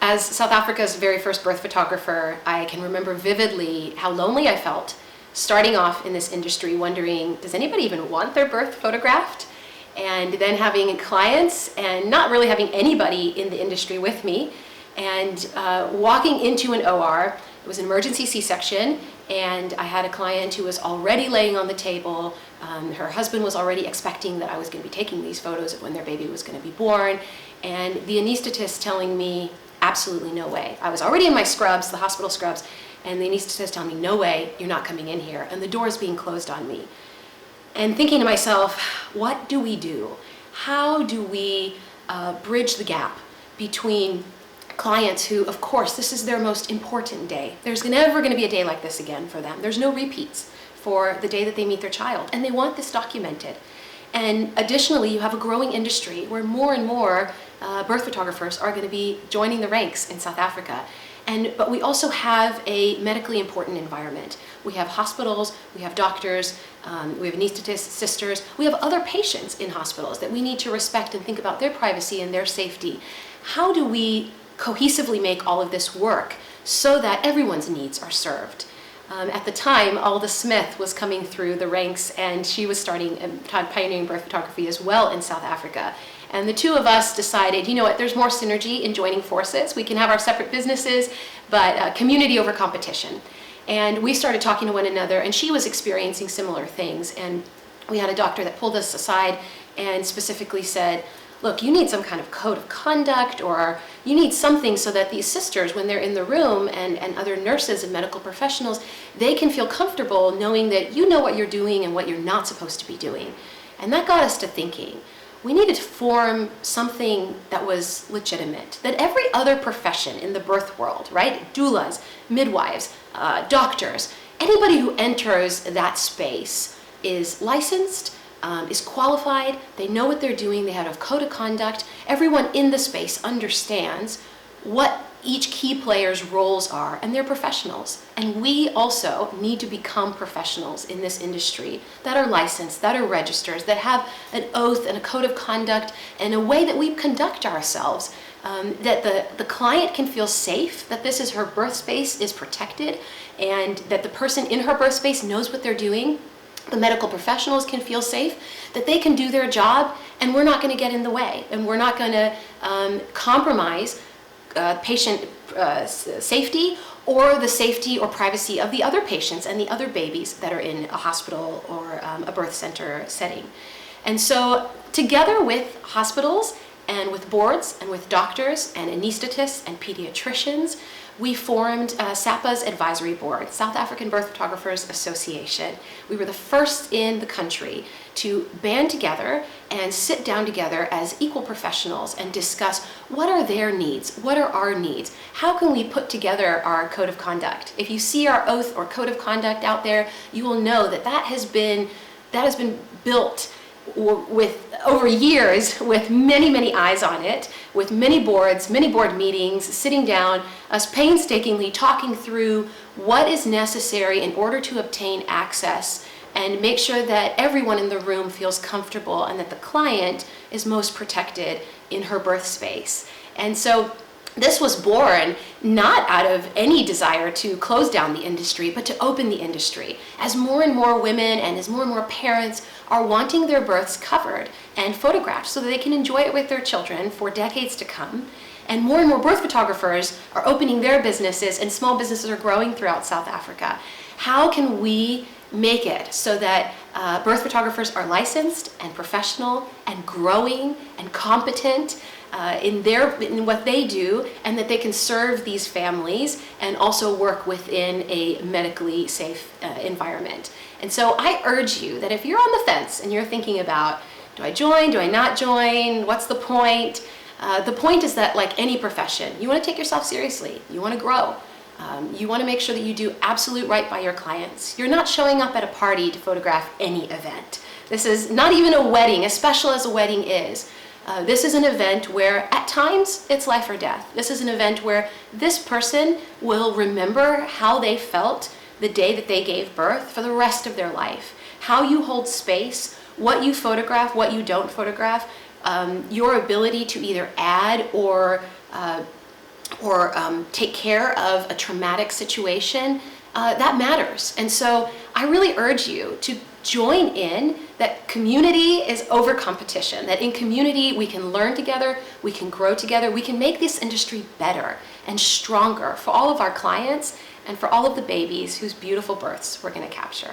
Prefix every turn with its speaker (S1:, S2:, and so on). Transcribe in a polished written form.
S1: As South Africa's very first birth photographer, I can remember vividly how lonely I felt starting off in this industry, wondering, does anybody even want their birth photographed? And then having clients and not really having anybody in the industry with me, and walking into an OR. It was an emergency C-section, and I had a client who was already laying on the table. Her husband was already expecting that I was going to be taking these photos of when their baby was going to be born, and the anesthetist telling me, absolutely no way. I was already in my scrubs, the hospital scrubs, and the anesthetist telling me, no way, you're not coming in here, and the door's being closed on me. And thinking to myself, what do we do? How do we bridge the gap between clients who, of course, this is their most important day. There's never going to be a day like this again for them. There's no repeats for the day that they meet their child, and they want this documented. And additionally, you have a growing industry where more and more birth photographers are going to be joining the ranks in South Africa. But we also have a medically important environment. We have hospitals, we have doctors, we have anesthetists, sisters, we have other patients in hospitals that we need to respect and think about their privacy and their safety. How do we cohesively make all of this work so that everyone's needs are served? At the time, Alda Smith was coming through the ranks, and she was starting pioneering birth photography as well in South Africa. And the two of us decided, you know what, there's more synergy in joining forces. We can have our separate businesses, but community over competition. And we started talking to one another, and she was experiencing similar things. And we had a doctor that pulled us aside and specifically said, look, you need some kind of code of conduct, or you need something so that these sisters, when they're in the room, and other nurses and medical professionals, they can feel comfortable knowing that you know what you're doing and what you're not supposed to be doing. And that got us to thinking. We needed to form something that was legitimate, that every other profession in the birth world, right? Doulas, midwives, doctors, anybody who enters that space is licensed, is qualified, they know what they're doing, they have a code of conduct. Everyone in the space understands what each key player's roles are, and they're professionals. And we also need to become professionals in this industry that are licensed, that are registered, that have an oath and a code of conduct and a way that we conduct ourselves, that the client can feel safe, that this is her birth space is protected, and that the person in her birth space knows what they're doing. The medical professionals can feel safe, that they can do their job, and we're not going to get in the way, and we're not going to compromise patient safety or the safety or privacy of the other patients and the other babies that are in a hospital or a birth center setting. And so together with hospitals and with boards and with doctors and anesthetists and pediatricians, we formed SAPA's advisory board, South African Birth Photographers Association. We were the first in the country to band together and sit down together as equal professionals and discuss what are their needs, what are our needs, how can we put together our code of conduct. If you see our oath or code of conduct out there, you will know that that has been built with over years, with many eyes on it, with many boards, many board meetings, sitting down, us painstakingly talking through what is necessary in order to obtain access and make sure that everyone in the room feels comfortable and that the client is most protected in her birth space. And so this was born not out of any desire to close down the industry, but to open the industry. As more and more women and as more and more parents are wanting their births covered and photographed so that they can enjoy it with their children for decades to come, and more birth photographers are opening their businesses and small businesses are growing throughout South Africa. How can we make it so that birth photographers are licensed and professional and growing and competent in what they do, and that they can serve these families and also work within a medically safe environment? And so I urge you that if you're on the fence and you're thinking about, do I join, do I not join, what's the point? The point is that, like any profession, you want to take yourself seriously, you want to grow. You want to make sure that you do absolute right by your clients. You're not showing up at a party to photograph any event. This is not even a wedding, as special as a wedding is. This is an event where at times it's life or death. This is an event where this person will remember how they felt the day that they gave birth for the rest of their life. How you hold space, what you photograph, what you don't photograph, your ability to either add or or take care of a traumatic situation, that matters. And so I really urge you to join in that community is over competition, that in community we can learn together, we can grow together, we can make this industry better and stronger for all of our clients and for all of the babies whose beautiful births we're going to capture.